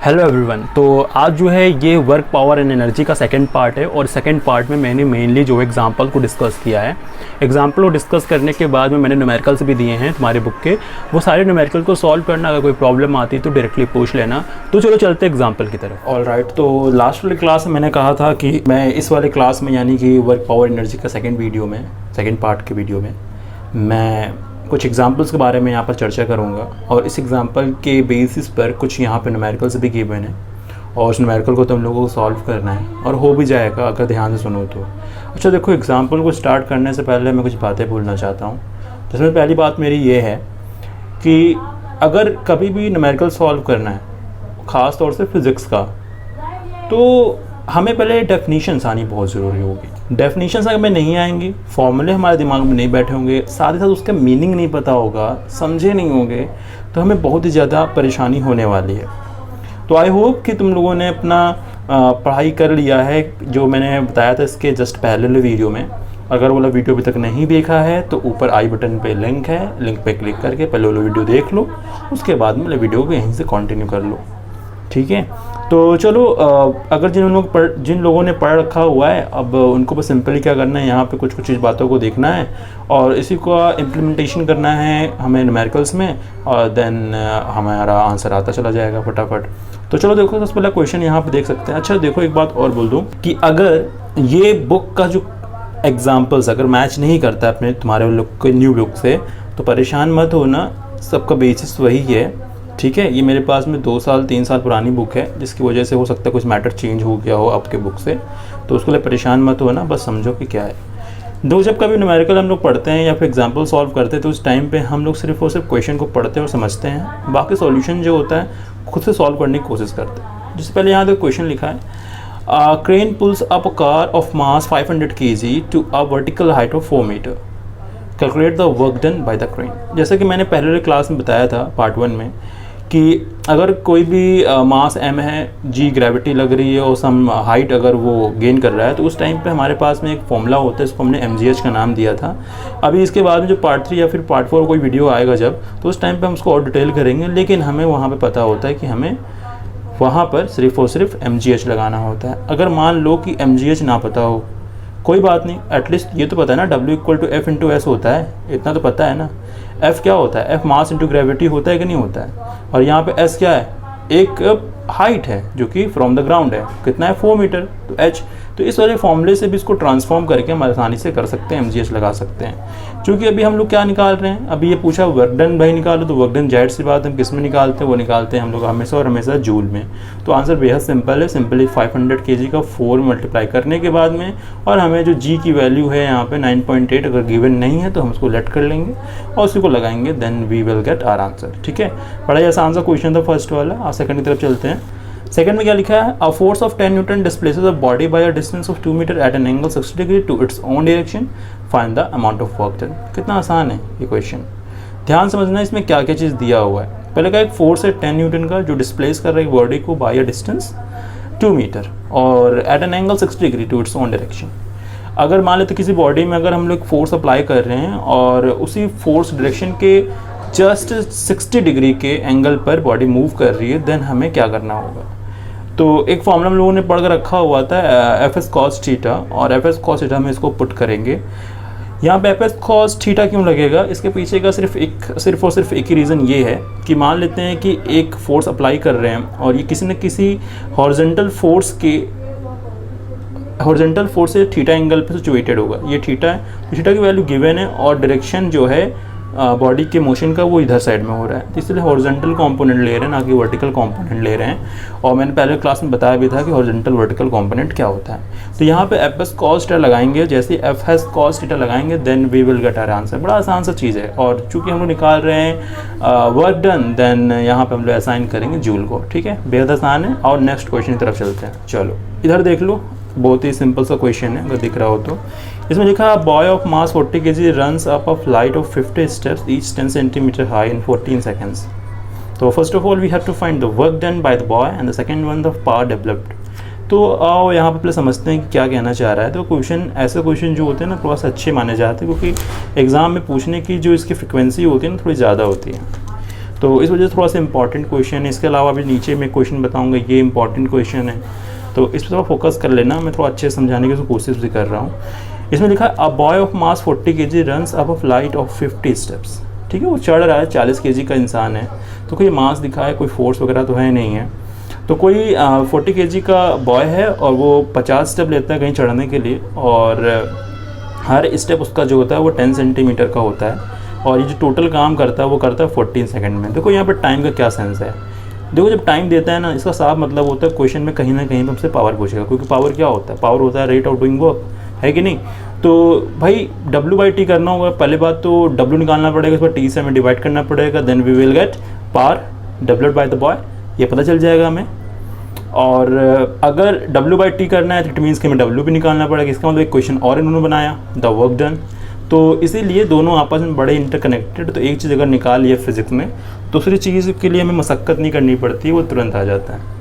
Hello everyone. तो आज जो है ये वर्क पावर एंड एनर्जी का सेकंड पार्ट है और सेकंड पार्ट में मैंने मेनली जो एग्जांपल को डिस्कस किया है। एग्जांपल को डिस्कस करने के बाद में मैंने न्यूमेरिकल्स भी दिए हैं तुम्हारे बुक के, वो सारे न्यूमेरिकल को सॉल्व करना, अगर कोई प्रॉब्लम आती तो डायरेक्टली पूछ लेना। तो चलो चलते एग्जाम्पल की तरफ। ऑलराइट, तो लास्ट वाली क्लास में मैंने कहा था कि मैं इस वाले क्लास में यानी कि वर्क पावर एनर्जी का सेकेंड पार्ट के वीडियो में मैं कुछ एग्जांपल्स के बारे में यहाँ पर चर्चा करूँगा और इस एग्जांपल के बेसिस पर कुछ यहाँ पर न्यूमेरिकल्स भी गिवन है और उस न्यूमेरिकल को तुम लोगों को सॉल्व करना है और हो भी जाएगा अगर ध्यान से सुनो तो। अच्छा देखो, एग्जांपल को स्टार्ट करने से पहले मैं कुछ बातें बोलना चाहता हूँ। जिसमें पहली बात मेरी ये है कि अगर कभी भी न्यूमेरिकल सॉल्व करना है, ख़ास तौर से फिज़िक्स का, तो हमें पहले डेफिनीशंस आनी बहुत ज़रूरी होगी। डेफिनीशंस अगर में नहीं आएंगी, फॉर्मूले हमारे दिमाग में नहीं बैठे होंगे, साथ ही साथ उसका मीनिंग नहीं पता होगा, समझे नहीं होंगे, तो हमें बहुत ही ज़्यादा परेशानी होने वाली है। तो आई होप कि तुम लोगों ने अपना पढ़ाई कर लिया है, जो मैंने बताया था इसके जस्ट पहले वाले वीडियो में। अगर वाला वीडियो अभी तक नहीं देखा है तो ऊपर आई बटन पे लिंक है, लिंक पे क्लिक करके पहले वाला वीडियो देख लो, उसके बाद में वीडियो को यहीं से कंटिन्यू कर लो, ठीक है। तो चलो, अगर जिन लोगों ने पढ़ रखा हुआ है, अब उनको बस सिंपली क्या करना है, यहाँ पे कुछ कुछ बातों को देखना है और इसी को इम्प्लीमेंटेशन करना है हमें न्यूमेरिकल्स में, और देन हमारा आंसर आता चला जाएगा फटाफट। तो चलो देखो, सबसे पहला क्वेश्चन यहाँ पे देख सकते हैं। अच्छा देखो, एक बात और बोल दूँ कि अगर ये बुक का जो एग्जाम्पल्स अगर मैच नहीं करता अपने तुम्हारे लोग के न्यू बुक से, तो परेशान मत होना, सबका बेसिस वही है, ठीक है। ये मेरे पास में 2 साल 3 साल पुरानी बुक है, जिसकी वजह से हो सकता है कुछ मैटर चेंज हो गया हो आपके बुक से, तो उसके लिए परेशान मत होना, बस समझो कि क्या है। जब कभी न्यूमेरिकल हम लोग पढ़ते हैं या फिर एग्जांपल सॉल्व करते हैं, तो उस टाइम पे हम लोग सिर्फ और सिर्फ क्वेश्चन को पढ़ते हैं और समझते हैं, बाकी सॉल्यूशन जो होता है खुद से सॉल्व करने की कोशिश करते हैं। जिससे पहले यहाँ देखो क्वेश्चन लिखा है, crane pulls up a car of mass 500 kg to a vertical height of 4 metre, calculate the work done by the crane. जैसे कि मैंने पहले वाले क्लास में बताया था पार्ट 1 में कि अगर कोई भी मास m है, g ग्रेविटी लग रही है और सम हाइट अगर वो गेन कर रहा है, तो उस टाइम पे हमारे पास में एक फॉर्मूला होता है, इसको हमने mgh का नाम दिया था। अभी इसके बाद में जो पार्ट 3 या फिर पार्ट 4 कोई वीडियो आएगा जब, तो उस टाइम पे हम उसको और डिटेल करेंगे, लेकिन हमें वहाँ पे पता होता है कि हमें वहाँ पर सिर्फ और सिर्फ mgh लगाना होता है। अगर मान लो कि mgh ना पता हो, कोई बात नहीं, एटलीस्ट ये तो पता है ना W = F × S होता है, इतना तो पता है ना। F क्या होता है? F मास इंटू ग्रेविटी होता है कि नहीं होता है। और यहाँ पे S क्या है? एक हाइट है जो कि फ्रॉम द ग्राउंड है, कितना है 4 मीटर, तो H। तो इस वाले फॉर्मूले से भी इसको ट्रांसफॉर्म करके हम आसानी से कर सकते हैं, mgh लगा सकते हैं। क्योंकि अभी हम लोग क्या निकाल रहे हैं, अभी ये पूछा वर्क डन भाई निकालो, तो वर्क डन जाहिर सी बात हम किस में निकालते हैं, वो निकालते हैं हम लोग हमेशा और हमेशा जूल में। तो आंसर बेहद सिंपल है, सिंपली 500 kg का 4 मल्टीप्लाई करने के बाद में, और हमें जो g की वैल्यू है यहाँ पे 9.8 अगर गिवन नहीं है तो हम उसको लेट कर लेंगे और उसी को लगाएंगे, then we will get our answer, ठीक है। बड़ा ही आसान सा क्वेश्चन था फर्स्ट वाला। आप सेकंड की तरफ चलते हैं। सेकंड में क्या लिखा है, a force of 10 newton displaces a body by a distance of 2 metre at an angle 60 degree to its own direction, find the amount of work done. कितना आसान है ये क्वेश्चन, ध्यान समझना इसमें क्या क्या चीज़ दिया हुआ है। पहले का एक फोर्स है 10 न्यूटन का, जो डिस्प्लेस कर रहा है बॉडी को बाय अ डिस्टेंस 2 मीटर और at an angle 60 degree to its own direction. अगर मान लेते किसी बॉडी में अगर हम लोग फोर्स अप्लाई कर रहे हैं और उसी फोर्स डायरेक्शन के जस्ट 60 डिग्री के एंगल पर बॉडी मूव कर रही है, देन हमें क्या करना होगा। तो एक फॉर्मूला हम लोगों ने पढ़ कर रखा हुआ था, Fs cos थीटा, और Fs cos थीटा में इसको पुट करेंगे। यहाँ पे Fs cos थीटा क्यों लगेगा, इसके पीछे का सिर्फ और सिर्फ एक ही रीज़न ये है कि मान लेते हैं कि एक फोर्स अप्लाई कर रहे हैं और ये किसी न किसी हॉरिजॉन्टल फोर्स से थीटा एंगल पे सिचुएटेड होगा। ये थीटा है, तो थीटा की वैल्यू गिवन है और डायरेक्शन जो है बॉडी के मोशन का वो इधर साइड में हो रहा है, तो इसलिए हॉरिजॉन्टल कंपोनेंट ले रहे हैं, ना कि वर्टिकल कंपोनेंट ले रहे हैं। और मैंने पहले क्लास में बताया भी था कि हॉरिजॉन्टल वर्टिकल कंपोनेंट क्या होता है। तो यहाँ पे Fs cos थीटा लगाएंगे, जैसे Fs cos थीटा लगाएंगे, then we will get our answer. बड़ा आसान सा चीज़ है, और चूँकि हम लोग निकाल रहे हैं वर्क डन, देन यहाँ पे हम लोग असाइन करेंगे जूल को, ठीक है, बेहद आसान है। और नेक्स्ट क्वेश्चन की तरफ चलते हैं। चलो इधर देख लो, बहुत ही सिंपल सा क्वेश्चन है, अगर दिख रहा हो तो। इसमें लिखा है, boy of mass 40 kg runs up a flight of 50 steps each 10 centimetre high in 14 seconds. तो first of all we have to find the work done by the boy and the second one the power developed. तो आओ यहाँ पर पहले समझते हैं कि क्या कहना चाह रहा है। तो क्वेश्चन, ऐसे क्वेश्चन जो होते हैं ना थोड़ा सा अच्छे माने जाते हैं, क्योंकि एग्ज़ाम में पूछने की जो इसकी फ्रिक्वेंसी होती है ना थोड़ी ज़्यादा होती है। तो इस वजह से थोड़ा सा इंपॉर्टेंट क्वेश्चन है। इसके अलावा भी नीचे मैं क्वेश्चन बताऊंगा, ये इंपॉर्टेंट क्वेश्चन है, तो इस पर थोड़ा फोकस कर लेना। मैं थोड़ा अच्छे से समझाने की कोशिश भी कर रहा हूँ। इसमें लिखा है a boy of mass 40 kg runs up a flight of 50 steps. ठीक है, वो चढ़ रहा है, 40 kg का इंसान है, तो कोई मास दिखा है, कोई फोर्स वगैरह तो है नहीं है। तो कोई 40 kg का बॉय है और वो 50 स्टेप लेता है कहीं चढ़ने के लिए, और हर स्टेप उसका जो होता है वो 10 सेंटीमीटर का होता है, और ये जो टोटल काम करता है वो करता है 14 सेकंड में। देखो यहाँ पर टाइम का क्या सेंस है। देखो जब टाइम देता है ना, इसका साफ मतलब होता है क्वेश्चन में कहीं ना कहीं पर हमसे पावर पूछेगा, क्योंकि पावर क्या होता है, पावर होता है रेट ऑफ डूइंग वर्क, है कि नहीं। तो भाई W/T करना होगा, पहले बात तो W निकालना पड़ेगा, इस पर T से हमें डिवाइड करना पड़ेगा, then we will get power W by the boy, ये पता चल जाएगा हमें। और अगर W/T करना है तो इट मीन्स कि हमें W भी निकालना पड़ेगा। इसका मतलब एक क्वेश्चन और इन्होंने बनाया, द वर्क डन। तो इसीलिए दोनों आपस में बड़े इंटरकनेक्टेड। तो एक चीज़ अगर निकाल लिया फिजिक्स में, दूसरी चीज़ के लिए हमें मशक्क़त नहीं करनी पड़ती, वो तुरंत आ जाता है।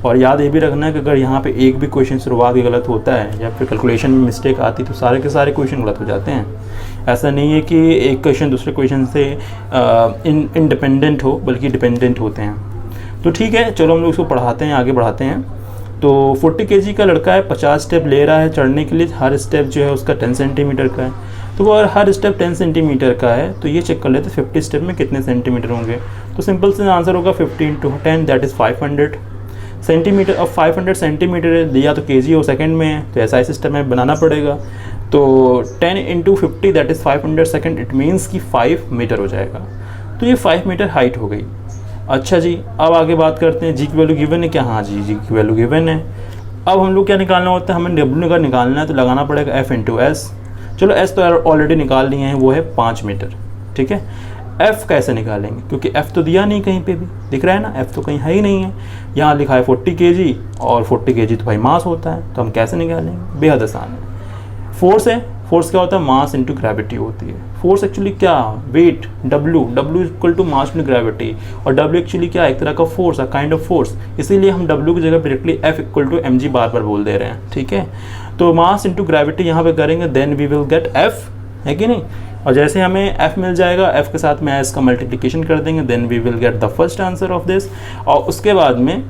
और याद ये भी रखना है कि अगर यहाँ पे एक भी क्वेश्चन शुरुआत में गलत होता है या फिर कैलकुलेशन में मिस्टेक आती तो सारे के सारे क्वेश्चन गलत हो जाते हैं। ऐसा नहीं है कि एक क्वेश्चन दूसरे क्वेश्चन से इंडिपेंडेंट हो, बल्कि डिपेंडेंट होते हैं। तो ठीक है, चलो हम लोग इसको पढ़ाते हैं, आगे बढ़ाते हैं। तो 40 kg का लड़का है, 50 स्टेप ले रहा है चढ़ने के लिए, हर स्टेप जो है उसका 10 सेंटीमीटर का है। तो अगर हर स्टेप 10 सेंटीमीटर का है तो ये चेक कर लेते हैं 50 स्टेप में कितने सेंटीमीटर होंगे। तो सिंपल से आंसर होगा 50 × 10 दैट इज़ 500 सेंटीमीटर। अब 500 सेंटीमीटर दिया तो केजी और सेकंड में है, तो ऐसा ही सिस्टम है, बनाना पड़ेगा। तो 10 × 50 that is 500 second, it means कि 5 मीटर हो जाएगा। तो ये 5 मीटर हाइट हो गई। अच्छा जी, अब आगे बात करते हैं। जी की वैल्यू गिवन है क्या? हाँ जी, जी की वैल्यू गिवन है। अब हम लोग क्या निकालना होता है, हमें डब्ल्यू अगर निकालना है तो लगाना पड़ेगा F × S। चलो S तो ऑलरेडी निकाल लिए हैं, वो है 5 मीटर। ठीक है, F कैसे निकालेंगे, क्योंकि F तो दिया नहीं कहीं पे भी, दिख रहा है ना, F तो कहीं है ही नहीं है। यहाँ लिखा है 40 kg, और 40 kg तो भाई मास होता है, तो हम कैसे निकालेंगे? बेहद आसान है। फोर्स है, फोर्स क्या होता है? मास इंटू ग्रेविटी होती है। फोर्स एक्चुअली क्या? Weight, W equal to mass into gravity, और W एक्चुअली क्या है? एक तरह का force, a kind of force. इसीलिए हम W की जगह directly F equal to mg बार बार बोल दे रहे हैं। ठीक है, तो मास इंटू ग्रेविटी यहाँ पे करेंगे, then we will get F, है कि नहीं। और जैसे हमें F मिल जाएगा, F के साथ में S का मल्टीप्लिकेशन कर देंगे, then we will get the first answer of this. और उसके बाद में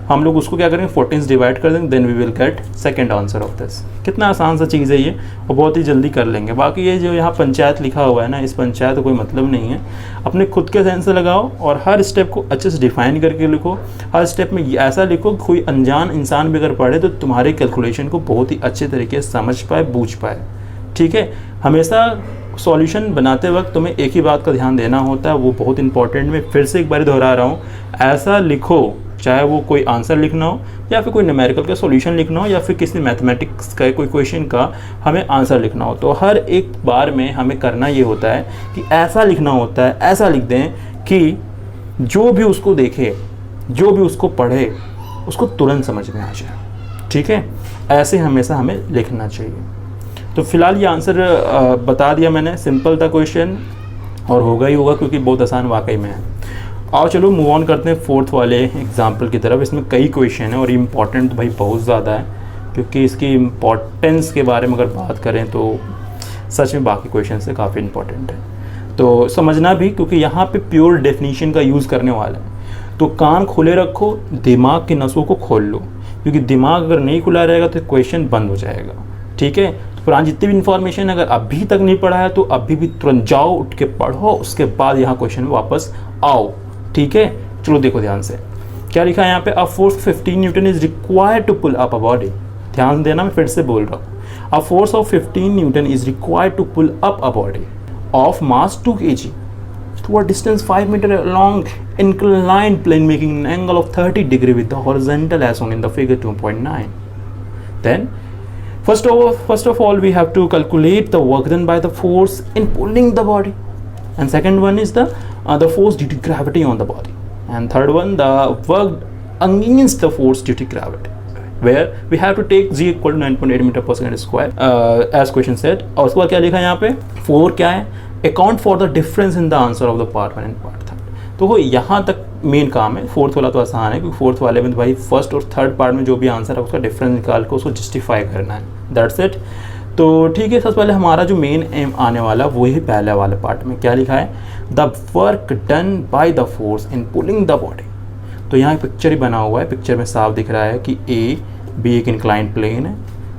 हम लोग उसको क्या करेंगे, 14 से डिवाइड कर देंगे, then we will get second answer of this. कितना आसान सा चीज़ है ये, और बहुत ही जल्दी कर लेंगे। बाकी ये जो यहाँ पंचायत लिखा हुआ है ना, इस पंचायत का कोई मतलब नहीं है। अपने खुद के सेंस से लगाओ और हर स्टेप को अच्छे से डिफाइन करके लिखो। हर स्टेप में ऐसा लिखो कोई अनजान इंसान भी अगर पढ़े तो तुम्हारे कैलकुलेशन को बहुत ही अच्छे तरीके से समझ पाए, बूझ पाए। ठीक है, हमेशा सॉल्यूशन बनाते वक्त तुम्हें एक ही बात का ध्यान देना होता है, वो बहुत इंपॉर्टेंट। मैं फिर से एक बार दोहरा रहा हूँ, ऐसा लिखो, चाहे वो कोई आंसर लिखना हो या फिर कोई न्यूमेरिकल का सॉल्यूशन लिखना हो या फिर किसी मैथमेटिक्स का कोई क्वेश्चन का हमें आंसर लिखना हो, तो हर एक बार में हमें करना ये होता है कि ऐसा लिखना होता है, ऐसा लिख दें कि जो भी उसको देखे, जो भी उसको पढ़े, उसको तुरंत समझ में आ जाए। ठीक है, ऐसे हमेशा हमें लिखना चाहिए। तो फिलहाल ये आंसर बता दिया मैंने, सिंपल था क्वेश्चन और होगा ही होगा क्योंकि बहुत आसान वाकई में है। आओ चलो मूव ऑन करते हैं फोर्थ वाले एग्जाम्पल की तरफ। इसमें कई क्वेश्चन हैं और इम्पॉर्टेंट भाई बहुत ज़्यादा है, क्योंकि इसकी इम्पॉर्टेंस के बारे में अगर बात करें तो सच में बाकी क्वेश्चन से काफ़ी इम्पॉर्टेंट है। तो समझना भी, क्योंकि यहाँ पे प्योर डेफिनीशन का यूज़ करने वाला है। तो कान खोले रखो, दिमाग की नसों को खोल लो, क्योंकि दिमाग अगर नहीं खुला रहेगा तो क्वेश्चन बंद हो जाएगा। ठीक है, तो पुरानी जितनी भी इन्फॉर्मेशन अगर अभी तक नहीं पढ़ा है तो अभी भी तुरंत जाओ, उठ के पढ़ो, उसके बाद यहाँ क्वेश्चन में वापस आओ। ठीक है, चलो देखो ध्यान से क्या लिखा है यहाँ पे। A force 15 newton is required to pull up a body. ध्यान देना, मैं फिर से बोल रहा हूँ। A force of 15 newton is required to pull up a body of mass 2 kg to a distance 5 meter along inclined plane making an angle of 30 degree with the horizontal as shown in the figure 2.9. Then first of all we have to calculate the work done by the force in pulling the body, and second one is the force due to gravity on the body, and third one the work against the force due to gravity, where we have to take g equal to 9.8 meter per second square as question said। और उसके बाद क्या लिखा है यहाँ पे, 4 क्या है, account for the difference in the answer of the part 1 and part 3। तो वो यहाँ तक मेन काम है। फोर्थ वाला तो आसान है, क्योंकि फोर्थ वाले में तो भाई फर्स्ट और थर्ड पार्ट में जो भी आंसर है उसका डिफरेंस निकाल कर उसको जस्टिफाई करना है, दैट्स इट। तो ठीक है, सबसे पहले हमारा जो मेन एम आने वाला वो ही पहले वाले पार्ट में क्या लिखा है, the work done by the force in pulling the body. तो यहाँ एक पिक्चर ही बना हुआ है, पिक्चर में साफ दिख रहा है कि ए बी एक इंक्लाइंड प्लेन है,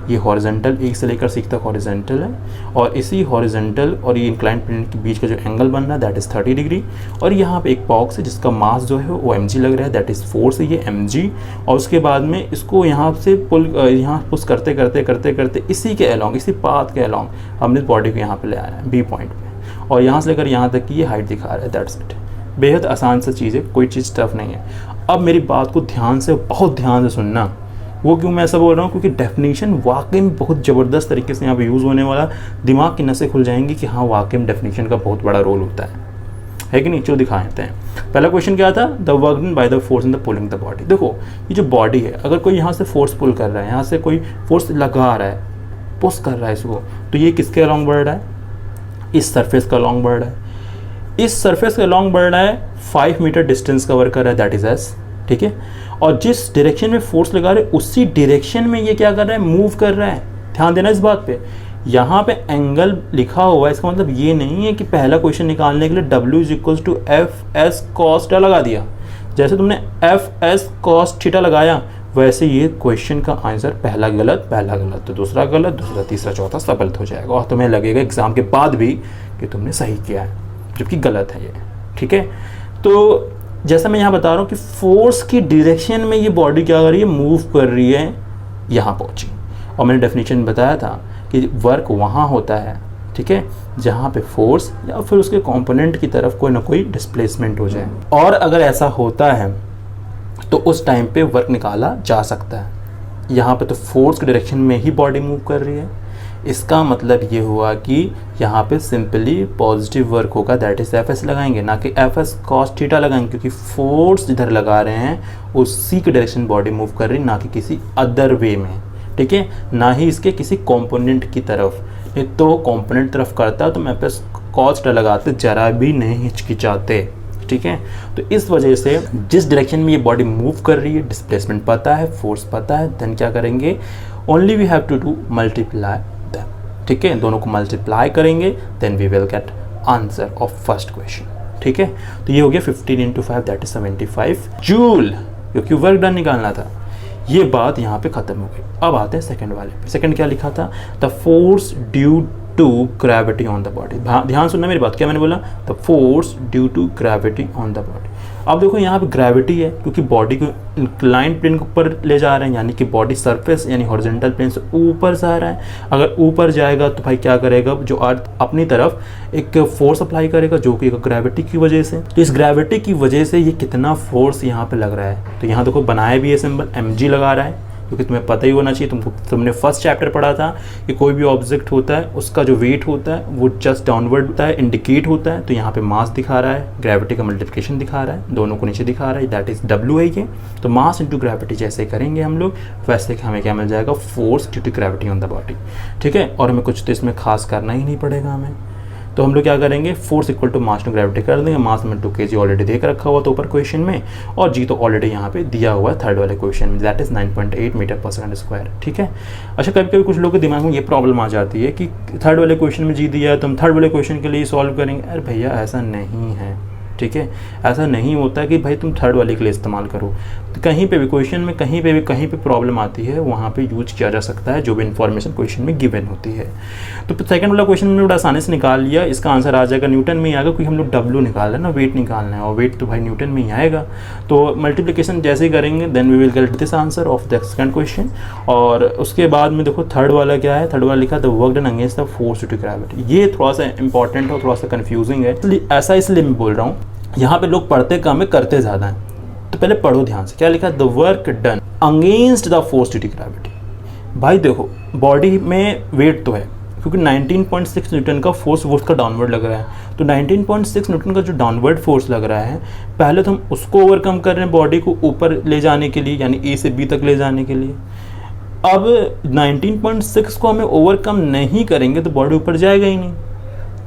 ये हॉरिजॉन्टल एक से लेकर सी तक हॉरिजॉन्टल है, और इसी हॉरिजॉन्टल और ये इंक्लाइंड प्लेन के बीच का जो एंगल बन रहा है दैट इज़ 30 डिग्री, और यहाँ पे एक बॉक्स है जिसका मास जो है वो mg लग रहा है, दैट इज़ फोर्स है ये mg। और उसके बाद में इसको यहाँ से यहाँ पुश करते करते करते करते इसी के अलॉन्ग, इसी पाथ के अलॉन्ग हमने बॉडी को यहाँ पे ले आया है बी पॉइंट पे, और यहाँ से लेकर यहाँ तक की ये हाइट दिखा रहा है, दैट्स इट। बेहद आसान सा चीज़ है, कोई चीज़ टफ नहीं है। अब मेरी बात को ध्यान से, बहुत ध्यान से सुनना। वो क्यों मैं ऐसा बोल रहा हूँ, क्योंकि डेफिनेशन वाकई में बहुत ज़बरदस्त तरीके से यहाँ पे यूज़ होने वाला, दिमाग की नसें खुल जाएंगी कि हाँ वाकई में डेफिनेशन का बहुत बड़ा रोल होता है कि नहीं। चलो दिखा देते हैं। पहला क्वेश्चन क्या था, the work done by the force in the pulling the body. देखो ये जो बॉडी है, अगर कोई यहाँ से फोर्स पुल कर रहा है, यहाँ से कोई फोर्स लगा रहा है, पुश कर रहा है इसको, तो ये किसके अलॉन्ग बढ़ रहा है, इस सरफेस का अलॉन्ग बढ़ रहा है। इस सरफेस के अलॉन्ग बढ़ रहा है, 5 मीटर डिस्टेंस कवर कर रहा है, दैट इज एस, ठीक है। और जिस डायरेक्शन में फोर्स लगा रहे हैं उसी डायरेक्शन में ये क्या कर रहा है, मूव कर रहा है। ध्यान देना इस बात पे। यहाँ पे एंगल लिखा हुआ है, इसका मतलब ये नहीं है कि पहला क्वेश्चन निकालने के लिए W is equal to F S cos theta लगा दिया। जैसे तुमने एफ एस कॉस थीटा लगाया वैसे ये क्वेश्चन का आंसर पहला गलत तो दूसरा गलत, दूसरा तीसरा चौथा सब गलत हो जाएगा, और तुम्हें लगेगा एग्जाम के बाद भी कि तुमने सही किया है, जबकि गलत है ये, ठीक है। तो जैसा मैं यहाँ बता रहा हूँ कि फोर्स की डायरेक्शन में ये बॉडी क्या कर रही है, मूव कर रही है, यहाँ पहुँची। और मैंने डेफिनेशन बताया था कि वर्क वहाँ होता है, ठीक है, जहाँ पे फोर्स या फिर उसके कंपोनेंट की तरफ कोई ना कोई डिस्प्लेसमेंट हो जाए। और अगर ऐसा होता है तो उस टाइम पे वर्क निकाला जा सकता है। यहाँ पे तो फोर्स की डायरेक्शन में ही बॉडी मूव कर रही है, इसका मतलब ये हुआ कि यहाँ पे सिंपली पॉजिटिव वर्क होगा, दैट इज एफ एस लगाएंगे, ना कि एफ एस कॉस थीटा लगाएंगे, क्योंकि फोर्स जिधर लगा रहे हैं उसी के डायरेक्शन बॉडी मूव कर रही है, ना कि किसी अदर वे में, ठीक है, ना ही इसके किसी कंपोनेंट की तरफ। नहीं तो कंपोनेंट तरफ करता तो मैं एफ एस कॉस थीटा लगाते जरा भी नहीं हिचकिचाते, ठीक है। तो इस वजह से जिस डायरेक्शन में ये बॉडी मूव कर रही है, डिस्प्लेसमेंट पता है, फोर्स पता है, देन क्या करेंगे, only we have to do multiply them, ठीक है। दोनों को मल्टीप्लाई करेंगे, then we will get answer of first question, ठीक है। तो ये हो गया 15 × 5 दैट इज 75 जूल, क्योंकि वर्क डन निकालना था। ये बात यहाँ पे खत्म हो गई। अब आते हैं सेकंड वाले पे। सेकंड क्या लिखा था, the force due to gravity on the body. ध्यान सुनना मेरी बात, क्या मैंने बोला, the force due to gravity on the body. अब देखो यहाँ पे ग्रेविटी है क्योंकि बॉडी को इंक्लाइन प्लेन के ऊपर ले जा रहे हैं, यानी कि बॉडी सरफेस यानी हॉरिजॉन्टल प्लेन से ऊपर जा रहा है। अगर ऊपर जाएगा तो भाई क्या करेगा, जो अर्थ अपनी तरफ एक फोर्स अप्लाई करेगा जो कि ग्रेविटी की वजह से। तो इस ग्रेविटी की वजह से ये कितना फोर्स यहाँ पे लग रहा है, तो यहाँ देखो बनाया भी है सिंबल, mg लगा रहा है, क्योंकि तुम्हें पता ही होना चाहिए, तुमने फर्स्ट चैप्टर पढ़ा था कि कोई भी ऑब्जेक्ट होता है उसका जो वेट होता है वो जस्ट डाउनवर्ड होता है, इंडिकेट होता है। तो यहाँ पे मास दिखा रहा है, ग्रेविटी का मल्टीप्लिकेशन दिखा रहा है, दोनों को नीचे दिखा रहा है, दैट इज W है ये। तो मास इंटू ग्रेविटी जैसे करेंगे हम लोग वैसे हमें क्या मिल जाएगा, force due to gravity on the body, ठीक है। और हमें कुछ तो इसमें खास करना ही नहीं पड़ेगा हमें। तो हम लोग क्या करेंगे, force equal to mass to gravity कर देंगे। मास में 2 kg ऑलरेडी देख रखा हुआ तो ऊपर क्वेश्चन में, और जी तो ऑलरेडी यहाँ पे दिया हुआ है थर्ड वाले क्वेश्चन में, that is 9.8 metre per second square, ठीक है। अच्छा, कभी कभी कुछ लोगों के दिमाग में ये प्रॉब्लम आ जाती है कि थर्ड वाले क्वेश्चन में जी दिया है तो हम थर्ड वाले क्वेश्चन के लिए सॉल्व करेंगे। अरे भैया ऐसा नहीं है, ठीक है। ऐसा नहीं होता कि भाई तुम थर्ड वाले के लिए इस्तेमाल करो। तो कहीं पे भी क्वेश्चन में कहीं पे प्रॉब्लम आती है वहाँ पे यूज किया जा सकता है जो भी इन्फॉर्मेशन क्वेश्चन में गिवन होती है। तो सेकंड वाला क्वेश्चन हमने बड़ा आसानी से निकाल लिया, इसका आंसर आ जाएगा न्यूटन में ही आएगा, क्योंकि हम लोग W निकाल रहे हैं ना, वेट निकालना है, और वेट तो भाई न्यूटन में ही आएगा। तो मल्टीप्लिकेशन जैसे ही करेंगे then we will get this answer of the second question. और उसके बाद में देखो थर्ड वाला क्या है, थर्ड वाला लिखा the work done against the force due to gravity. ये थोड़ा सा इंपॉर्टेंट है और थोड़ा सा कन्फ्यूजिंग है, ऐसा इसलिए मैं बोल रहा हूँ, यहाँ पे लोग पढ़ते कम है करते ज़्यादा हैं। तो पहले पढ़ो ध्यान से, क्या लिखा है, the work done against the force due to gravity. भाई देखो बॉडी में वेट तो है, क्योंकि 19.6 न्यूटन का फोर्स वो उसका डाउनवर्ड लग रहा है। तो 19.6 न्यूटन का जो डाउनवर्ड फोर्स लग रहा है, पहले तो हम उसको ओवरकम कर रहे हैं बॉडी को ऊपर ले जाने के लिए, यानी A से B तक ले जाने के लिए। अब 19.6 को हमें ओवरकम नहीं करेंगे तो बॉडी ऊपर जाएगा ही नहीं।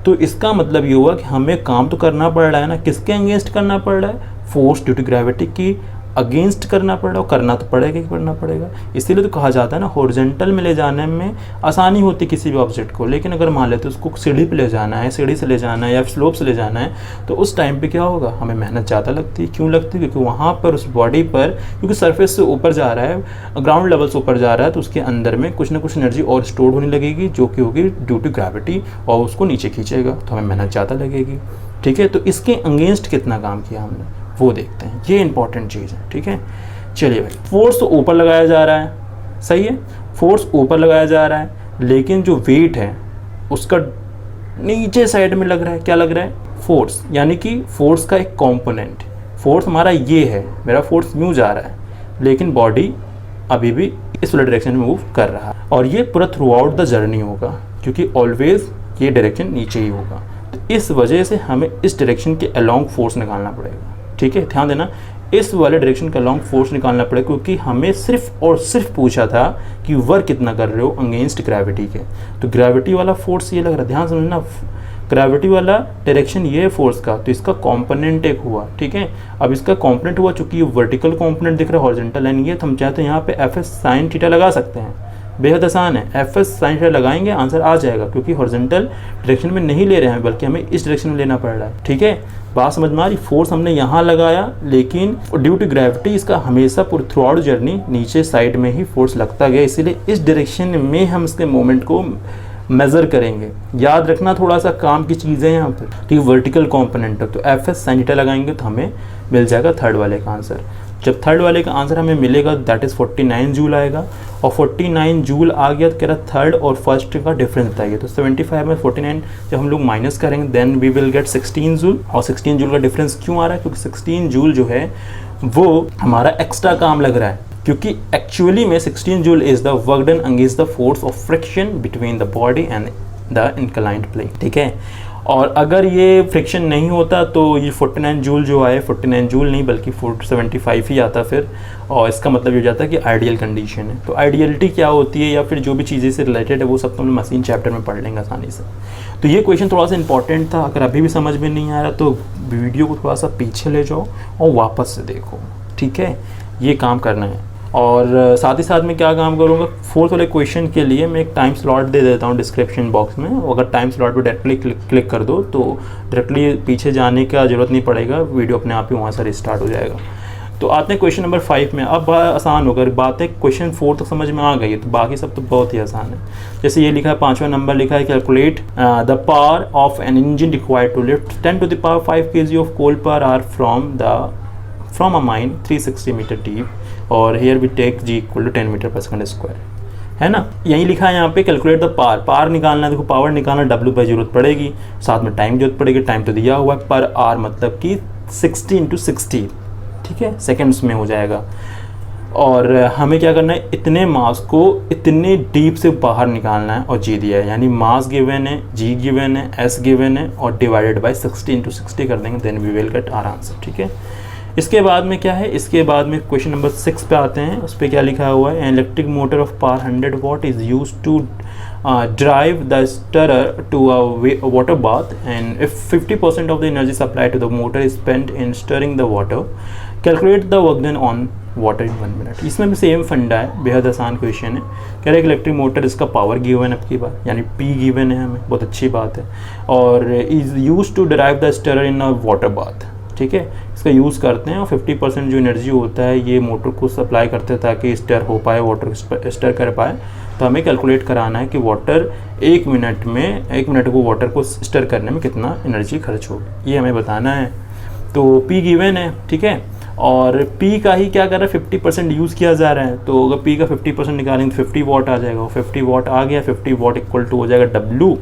तो इसका मतलब ये हुआ कि हमें काम तो करना पड़ रहा है ना, किसके अगेंस्ट करना पड़ रहा है, फोर्स ड्यू टू ग्रेविटी की अगेंस्ट करना पड़ रहा है, करना तो पड़ेगा ही करना पड़ेगा। इसीलिए तो कहा जाता है ना, हॉरिजॉन्टल में ले जाने में आसानी होती किसी भी ऑब्जेक्ट को, लेकिन अगर मान लेते उसको सीढ़ी पे ले जाना है, सीढ़ी से ले जाना है या स्लोप से ले जाना है, तो उस टाइम पे क्या होगा, हमें मेहनत ज़्यादा लगती है। क्यों लगती है? क्योंकि वहाँ पर उस बॉडी पर, क्योंकि सरफेस से ऊपर जा रहा है, ग्राउंड लेवल से ऊपर जा रहा है, तो उसके अंदर में कुछ ना कुछ एनर्जी और स्टोर होने लगेगी, जो कि होगी ड्यू टू ग्रेविटी, और उसको नीचे खींचेगा, तो हमें मेहनत ज़्यादा लगेगी। ठीक है, तो इसके अगेंस्ट कितना काम किया हमने वो देखते हैं, ये इंपॉर्टेंट चीज़ है। ठीक है, चलिए भाई, फोर्स तो ऊपर लगाया जा रहा है, सही है, फोर्स ऊपर लगाया जा रहा है, लेकिन जो वेट है उसका नीचे साइड में लग रहा है। क्या लग रहा है? फोर्स, यानी कि फोर्स का एक कंपोनेंट। फोर्स हमारा ये है, मेरा फोर्स यूँ जा रहा है, लेकिन बॉडी अभी भी इस वाले डायरेक्शन में मूव कर रहा है, और ये पूरा थ्रू आउट द जर्नी होगा, क्योंकि ऑलवेज ये डायरेक्शन नीचे ही होगा। तो इस वजह से हमें इस डायरेक्शन के अलोंग फोर्स निकालना पड़ेगा। ठीक है, ध्यान देना, इस वाले डायरेक्शन का लॉन्ग फोर्स निकालना पड़ेगा, क्योंकि हमें सिर्फ और सिर्फ पूछा था कि वर्क कितना कर रहे हो अगेंस्ट ग्रेविटी के। तो ग्रेविटी वाला फोर्स ये लग रहा है, ध्यान समझना, ग्रेविटी वाला डायरेक्शन ये है फोर्स का, तो इसका कंपोनेंट एक हुआ। ठीक है, अब इसका कंपोनेंट हुआ, चूंकि ये वर्टिकल कंपोनेंट दिख रहा है, हॉरिजॉन्टल लाइन ये, तो हम चाहते हैं यहाँ पे एफ एस साइन थीटा लगा सकते हैं। बेहद आसान है, एफ एस साइन थीटा लगाएंगे, आंसर आ जाएगा, क्योंकि हॉरिजॉन्टल डायरेक्शन में नहीं ले रहे हैं, बल्कि हमें इस डायरेक्शन में लेना पड़ रहा है। ठीक है, बात समझ में आ रही? फोर्स हमने यहाँ लगाया, लेकिन ड्यू टू ग्रेविटी इसका हमेशा पूरी थ्रू आउट जर्नी नीचे साइड में ही फोर्स लगता गया, इसीलिए इस डायरेक्शन में हम इसके मोमेंट को मेज़र करेंगे। याद रखना, थोड़ा सा काम की चीज़ें हैं यहाँ पर, ठीक, वर्टिकल कंपोनेंट है, तो एफ एस साइन थीटा लगाएंगे तो हमें मिल जाएगा थर्ड वाले का आंसर। जब थर्ड वाले का आंसर हमें मिलेगा, दैट इज़ 49 जूल आएगा, और 49 जूल आ गया तो कह रहा थर्ड और फर्स्ट का डिफरेंस बताइए। तो 75 में 49 जब हम लोग माइनस करेंगे, then we will get 16 joule. और 16 जूल का डिफरेंस क्यों आ रहा है? क्योंकि 16 जूल जो है वो हमारा एक्स्ट्रा काम लग रहा है, क्योंकि एक्चुअली में 16 joule is the work done against the force of friction between the body and the inclined plane. ठीक है, और अगर ये फ्रिक्शन नहीं होता तो ये 49 जूल जो आए, 49 जूल नहीं बल्कि 75 ही आता फिर, और इसका मतलब ये हो जाता है कि आइडियल कंडीशन है। तो आइडियलिटी क्या होती है, या फिर जो भी चीज़ें से रिलेटेड है, वो सब तो हम मशीन चैप्टर में पढ़ लेंगे आसानी से। तो ये क्वेश्चन थोड़ा सा इंपॉर्टेंट था, अगर अभी भी समझ में नहीं आ रहा तो वीडियो को थोड़ा सा पीछे ले जाओ और वापस से देखो। ठीक है, ये काम करना है। और साथ ही साथ में क्या काम करूँगा, फोर्थ वाले क्वेश्चन के लिए मैं एक टाइम स्लॉट दे देता हूँ डिस्क्रिप्शन बॉक्स में, अगर टाइम स्लॉट पे डायरेक्टली क्लिक कर दो तो डायरेक्टली पीछे जाने का ज़रूरत नहीं पड़ेगा, वीडियो अपने आप ही वहाँ से रिस्टार्ट हो जाएगा। तो आते हैं क्वेश्चन नंबर 5 में। अब आसान होकर बातें क्वेश्चन 4 तक समझ में आ गई है, तो बाकी सब तो बहुत ही आसान है। जैसे ये लिखा है, 5वां नंबर लिखा है, calculate the power of an engine required to lift 10 to the power 5 kg of coal per hour from a mine 360 metre deep, और here we take g equal to 10 metre per second square, है ना। यही लिखा है यहाँ पे, calculate the power निकालना है। देखो पावर निकालना, डब्ल्यू बाई जरूरत पड़ेगी, साथ में टाइम जरूरत पड़ेगी, टाइम तो दिया हुआ है, पर आर मतलब कि 60 × 60, ठीक है, सेकेंड्स में हो जाएगा। और हमें क्या करना है, इतने मास को इतने डीप से बाहर निकालना है, और जी दिया है, यानी मास गिवन है, जी गिवन है, एस गिवन है, और डिवाइडेड बाई 60 × 60 कर देंगे, then we will get our answer. ठीक है, इसके बाद में क्या है, इसके बाद में क्वेश्चन नंबर 6 पे आते हैं। उस पर क्या लिखा हुआ है, electric motor of power 100 watt is use to drive the stirrer to a water bath, and if 50% of the energy supplied to the motor is spent in stirring the water, calculate the work done on water in 1 minute। इसमें भी same फंडा है, बेहद आसान question है। कह रहे हैं इलेक्ट्रिक मोटर, इसका पावर गिवन है आपकी बात, यानी P गिवन है हमें, बहुत अच्छी बात है, और is use to derive the stirrer in a water bath। ठीक है, इसका यूज़ करते हैं, और 50% जो एनर्जी होता है ये मोटर को सप्लाई करते हैं ताकि स्टर हो पाए, वाटर स्टर कर पाए। तो हमें कैलकुलेट कराना है कि वाटर 1 मिनट को वाटर को स्टर करने में कितना एनर्जी खर्च होगी, ये हमें बताना है। तो P गिवन है, ठीक है, और P का ही क्या कर रहा है, 50% यूज़ किया जा रहा है, तो अगर P का 50% निकालेंगे तो 50 वाट आ जाएगा, 50 वाट आ गया, 50 वाट इक्वल टू हो जाएगा W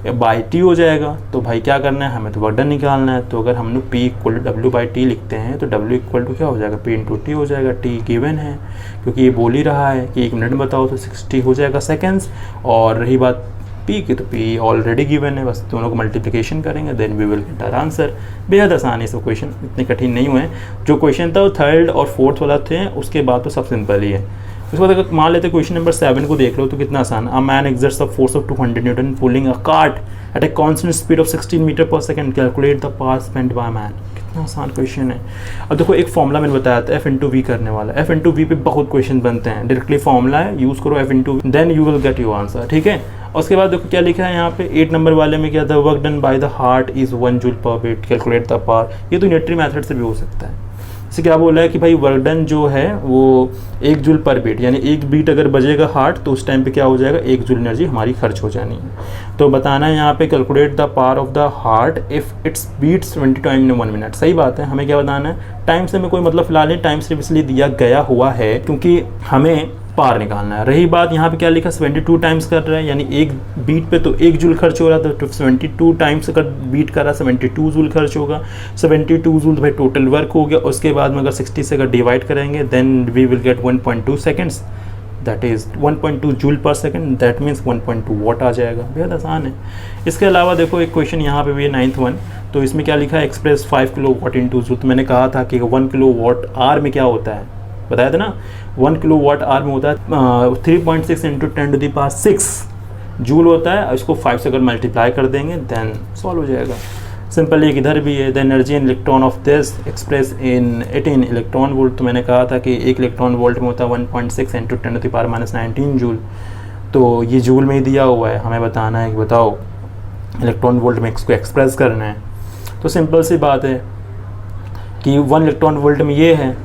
बाई टी हो जाएगा। तो भाई क्या करना है, हमें तो वर्क डन निकालना है, तो अगर हम लोग P equal to W by T लिखते हैं तो W इक्वल टू क्या हो जाएगा, P × T हो जाएगा। T गिवन है, क्योंकि ये बोल ही रहा है कि 1 मिनट में बताओ, तो 60 हो जाएगा सेकेंड्स। और रही बात P की, तो P ऑलरेडी गिवन है, बस दोनों को मल्टीप्लिकेशन करेंगे, then we will get our answer. बेहद आसान है, सब क्वेश्चन इतने कठिन नहीं हुए हैं। जो क्वेश्चन था वो थर्ड और फोर्थ वाला थे, उसके बाद तो सब सिंपल ही है। उसके बाद अगर मान लेते क्वेश्चन नंबर 7 को देख लो तो कितना आसान। A man exerts the force of 200 newton pulling a cart at a constant speed of 16 metre per second, calculate the power spent by man. कितना कितना आसान क्वेश्चन है। अब देखो एक फॉर्मूला मैंने बताया था F/V करने वाला, F/V पे बहुत क्वेश्चन बनते हैं। डायरेक्टली फॉर्मूला है, यूज़ करो F/V, then you will get your answer, ठीक है। और उसके बाद देखो क्या लिखा है यहाँ पे 8 नंबर वाले में क्या था, work done by the heart is 1 joule per beat, calculate the power. ये तो यूनिटरी मेथड से भी हो सकता है। इसे क्या बोला है कि भाई वर्क डन जो है वो 1 जूल पर बीट, यानी 1 बीट अगर बजेगा हार्ट तो उस टाइम पे क्या हो जाएगा, 1 जूल एनर्जी हमारी खर्च हो जानी है। तो बताना है यहाँ पे calculate the power of the heart if its beats 20 time in 1 minute. सही बात है, हमें क्या बताना है, टाइम से हमें कोई मतलब फिलहाल नहीं, टाइम सिर्फ इसलिए दिया गया हुआ है क्योंकि हमें पार निकालना है। रही बात यहाँ पे क्या लिखा, 72 टाइम्स कर रहा है, यानी एक बीट पे तो 1 जूल खर्च हो रहा था, तो 72 टाइम्स अगर बीट कर रहा है 72 जूल खर्च होगा। 72 जूल भाई टोटल वर्क हो गया। उसके बाद में अगर 60 से अगर डिवाइड करेंगे then we will get 1.2 seconds, that is 1.2 joule per second, that means 1.2 watt आ जाएगा। बेहद आसान है। इसके अलावा देखो एक क्वेश्चन यहाँ पे भी है 9th वन, तो इसमें क्या लिखा है, express 5 kilo watt into joule. तो मैंने कहा था कि 1 किलो वाट आर में क्या होता है, बताया था ना, 1 किलो वाट आर में होता है 3.6 इंटू 10⁶ जूल होता है। इसको 5 से अगर मल्टीप्लाई कर देंगे देन सॉल्व हो जाएगा। सिंपल एक इधर भी है, the energy in electron of this express in 18 electron volt. तो मैंने कहा था कि 1 इलेक्ट्रॉन वोल्ट में होता है 1.6 इंटू 10⁻⁻19 जूल। तो ये जूल में ही दिया हुआ है, हमें बताना है कि बताओ इलेक्ट्रॉन वोल्ट में इसको एक्सप्रेस करना है। तो सिंपल सी बात है कि 1 इलेक्ट्रॉन वोल्ट में ये है,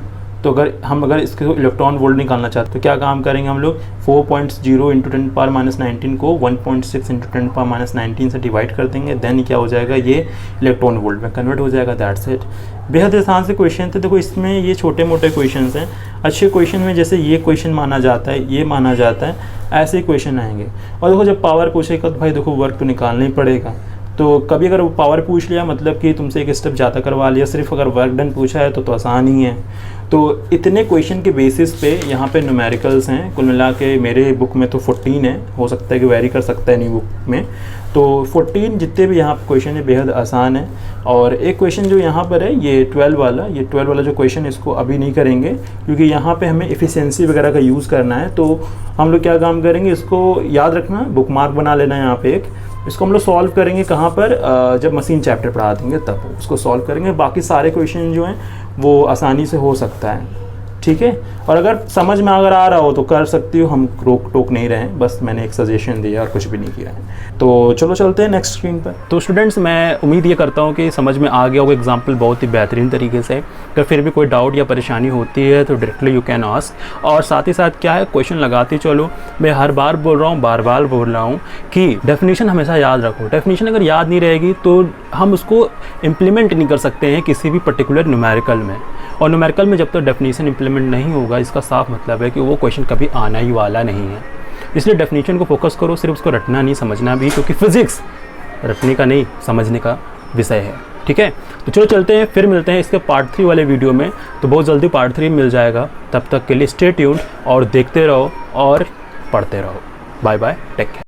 तो अगर इसके इलेक्ट्रॉन वोल्ट निकालना चाहते तो क्या काम करेंगे हम लोग, 4.0 इंटू 10⁻19 को 1.6 इंटू 10⁻19 से डिवाइड कर देंगे, देन क्या हो जाएगा, ये इलेक्ट्रॉन वोल्ट में कन्वर्ट हो जाएगा। That's it. बेहद आसान से क्वेश्चन थे। देखो इसमें ये छोटे मोटे क्वेश्चन हैं, अच्छे क्वेश्चन में जैसे ये क्वेश्चन माना जाता है, ये माना जाता है, ऐसे क्वेश्चन आएंगे। और देखो जब पावर पूछेगा तो भाई देखो वर्क तो निकालना ही पड़ेगा। तो कभी अगर वो पावर पूछ लिया मतलब कि तुमसे एक स्टेप ज़्यादा करवा लिया, सिर्फ अगर वर्क डन पूछा है तो आसान ही है। तो इतने क्वेश्चन के बेसिस पे यहाँ पे न्यूमेरिकल्स हैं, कुल मिला के मेरे बुक में तो 14 है, हो सकता है कि वेरी कर सकता है न्यू बुक में। तो 14 जितने भी यहाँ पे क्वेश्चन है बेहद आसान है। और एक क्वेश्चन जो यहाँ पर है ये 12 वाला जो क्वेश्चन, इसको अभी नहीं करेंगे क्योंकि यहाँ पे हमें एफिशिएंसी वगैरह का यूज़ करना है। तो हम लोग क्या काम करेंगे, इसको याद रखना, बुक मार्क बना लेना यहाँ पे एक, इसको हम लोग सॉल्व करेंगे कहाँ पर, जब मशीन चैप्टर पढ़ा देंगे तब उसको सॉल्व करेंगे। बाकी सारे क्वेश्चन जो हैं वो आसानी से हो सकता है, ठीक है। और अगर समझ में अगर आ रहा हो तो कर सकती हो, हम रोक टोक नहीं रहे हैं, बस मैंने एक सजेशन दिया और कुछ भी नहीं किया है। तो चलो चलते हैं नेक्स्ट स्क्रीन पर। तो स्टूडेंट्स मैं उम्मीद ये करता हूँ कि समझ में आ गया होगा एग्जाम्पल बहुत ही बेहतरीन तरीके से। अगर फिर भी कोई डाउट या परेशानी होती है तो डायरेक्टली यू कैन आस्क। और साथ ही साथ क्या है, क्वेश्चन लगाते चलो। मैं हर बार बोल रहा हूँ, बार बार बोल रहा हूँ कि डेफिनेशन हमेशा याद रखो। डेफिनेशन अगर याद नहीं रहेगी तो हम उसको इम्प्लीमेंट नहीं कर सकते हैं किसी भी पर्टिकुलर न्यूमेरिकल में। और न्यूमेरिकल में जब तक डेफिनेशन इंप्लीमेंट नहीं होगा, इसका साफ मतलब है कि वो क्वेश्चन कभी आना ही वाला नहीं है। इसलिए डेफिनेशन को फोकस करो, सिर्फ उसको रटना नहीं, समझना भी, क्योंकि फिजिक्स रटने का नहीं समझने का विषय है, ठीक है। तो चलो चलते हैं, फिर मिलते हैं इसके पार्ट 3 वाले वीडियो में। तो बहुत जल्दी पार्ट 3 मिल जाएगा, तब तक के लिए स्टे ट्यून्ड और देखते रहो और पढ़ते रहो। Bye bye, take care.